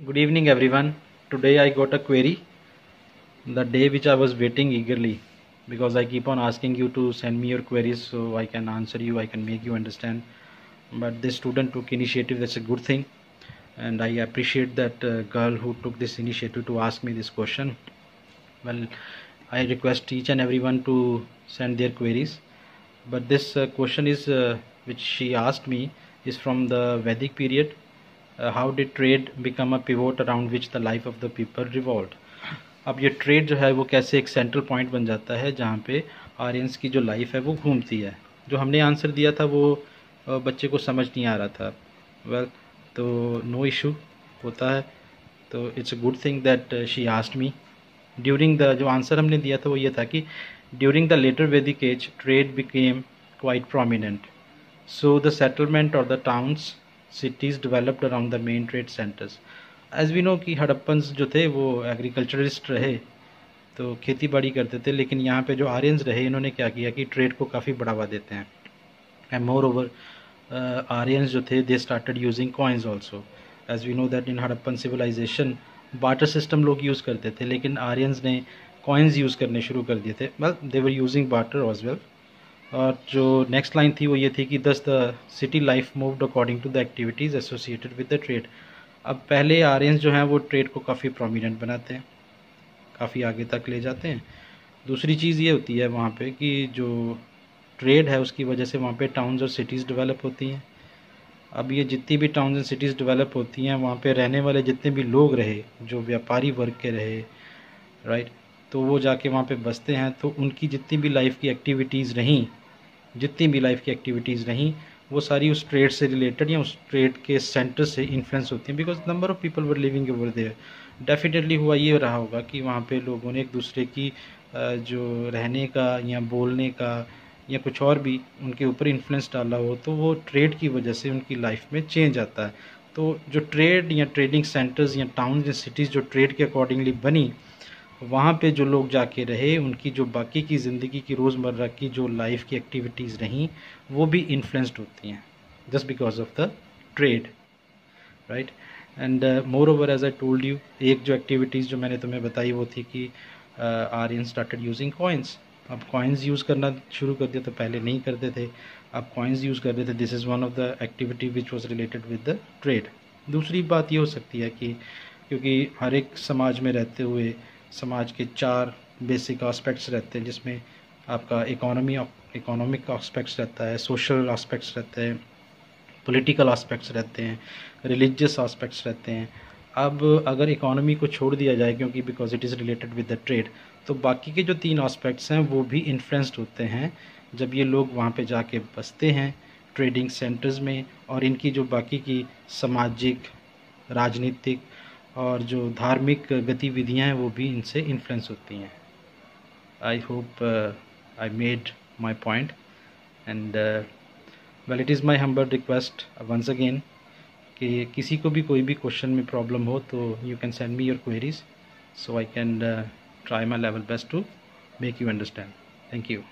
Good evening, everyone. Today I got a query, the day which I was waiting eagerly, because I keep on asking you to send me your queries so I can answer you, I can make you understand. But this student took initiative, that's a good thing. And I appreciate that girl who took this initiative to ask me this question. Well, I request each and everyone to send their queries. But this question is, which she asked me, is from the Vedic period. How did trade become a pivot around which the life of the people revolved? अब ये trade जो है वो कैसे एक central point बन जाता है जहाँ पे आर्यंस की जो लाइफ है वो घूमती है। जो हमने आंसर दिया था वो बच्चे को समझ नहीं आ रहा था। वेल, तो नो इशू होता है। तो it's a good thing that she asked me. During the जो आंसर हमने दिया था वो ये था कि during the later Vedic age trade became quite prominent, so the settlement और the towns cities developed around the main trade centres. As we know कि हड़प्पन्स जो थे वो एग्रीकल्चरिस्ट रहे, तो खेती बाड़ी करते थे, लेकिन यहाँ पे जो आर्यंस रहे इन्होंने क्या किया कि ट्रेड को काफ़ी बढ़ावा देते हैं। एंड मोर ओवर आर्यंस जो थे they started using coins also. As we know that in Harappan civilization barter system लोग यूज़ करते थे, लेकिन आर्यंस ने कॉइन्स यूज़ करने शुरू कर दिए थे। Well, they were using barter as well. और जो नेक्स्ट लाइन थी वो ये थी कि thus the city life moved according to the activities associated with the trade. अब पहले आर्यंस जो हैं वो ट्रेड को काफ़ी प्रोमिनेंट बनाते हैं, काफ़ी आगे तक ले जाते हैं। दूसरी चीज़ ये होती है वहाँ पे कि जो ट्रेड है उसकी वजह से वहाँ पे टाउन्स और सिटीज़ डेवलप होती हैं। अब ये जितनी भी टाउन्स एंड सिटीज़ डेवलप होती हैं वहाँ पे रहने वाले जितने भी लोग रहे, जो व्यापारी वर्ग के रहे, राइट, तो वो जाके वहाँ पे बसते हैं। तो उनकी जितनी भी लाइफ की एक्टिविटीज़ रहीं वो सारी उस ट्रेड से रिलेटेड या उस ट्रेड के सेंटर से इन्फ्लुएंस होती हैं, because number of people were living over there. Definitely हुआ ये रहा होगा कि वहाँ पे लोगों ने एक दूसरे की जो रहने का या बोलने का या कुछ और भी उनके ऊपर इन्फ्लुएंस डाला हो, तो वो ट्रेड की वजह से उनकी लाइफ में चेंज आता है। तो जो ट्रेड या ट्रेडिंग सेंटर्स या टाउन या सिटीज़ जो ट्रेड के अकॉर्डिंगली बनी, वहाँ पे जो लोग जाके रहे उनकी जो बाकी की ज़िंदगी की रोज़मर्रा की जो लाइफ की एक्टिविटीज़ रहीं वो भी इन्फ्लुएंस्ड होती हैं just because of the trade, right. And moreover as I told you, एक जो एक्टिविटीज़ जो मैंने तुम्हें बताई वो थी कि आर्यन स्टार्टेड यूजिंग कॉइन्स। अब कॉइन्स यूज़ करना शुरू कर दिया, तो पहले नहीं करते थे, अब कॉइन्स यूज़ कर रहे थे। This is one of the activity which was related with the trade. दूसरी बात ये हो सकती है कि क्योंकि हर एक समाज में रहते हुए समाज के 4 बेसिक एस्पेक्ट्स रहते हैं, जिसमें आपका इकोनॉमिक एस्पेक्ट्स रहता है, सोशल एस्पेक्ट्स रहते हैं, पॉलिटिकल एस्पेक्ट्स रहते हैं, रिलीजियस एस्पेक्ट्स रहते हैं। अब अगर इकोनॉमी को छोड़ दिया जाए क्योंकि because it is related with the trade, तो बाकी के जो 3 एस्पेक्ट्स हैं वो भी इन्फ्लुएंस्ड होते हैं जब ये लोग वहाँ पे जाके बसते हैं ट्रेडिंग सेंटर्स में, और इनकी जो बाकी की सामाजिक, राजनीतिक और जो धार्मिक गतिविधियाँ हैं वो भी इनसे इन्फ्लुएंस होती हैं। I hope I made my point and well, it is my humble request once again कि किसी को भी कोई भी क्वेश्चन में प्रॉब्लम हो तो you can send me your queries, so I can try my level best to make you understand. Thank you.